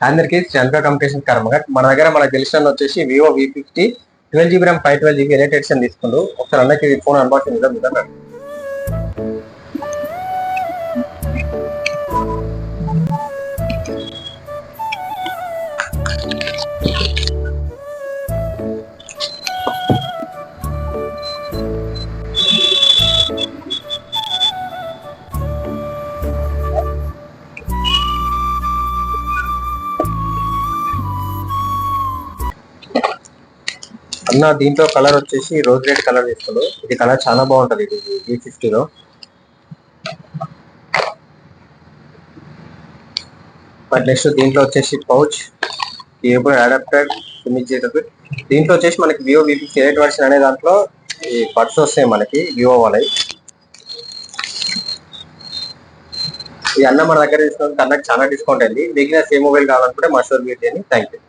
అందరికి చంద్ర కమ్యూనికేషన్ కారణంగా మన దగ్గర మనకు తెలిసిన వచ్చేసి Vivo V50 12GB RAM 512GB elite edition తీసుకుంటూ ఒకసారి అందరికి ఫోన్ అన్బాక్సింగ్ విధానం. అన్న దీంట్లో కలర్ వచ్చేసి రోజ్ రెడ్ కలర్ తీసుకుండు. ఇది కలర్ చాలా బాగుంటది ఇది V50లో. నెక్స్ట్ దీంట్లో వచ్చేసి పౌచ్, కేబుల్ అడాప్టర్, ఇమిజియేటర్. దీంట్లో వచ్చేసి మనకి వివో V50 ఎలైట్ వర్షన్ అనే దాంట్లో ఈ బడ్స్ వస్తాయి మనకి వివో వాళ్ళవి. ఈ అన్న మన దగ్గర తీసుకున్న కన్నా చాలా డిస్కౌంట్ అయింది. మిగిలిన సేమ్ మొబైల్ కావాలనుకుంటే మా షోర్ మీట్ చేయండి. Thank you.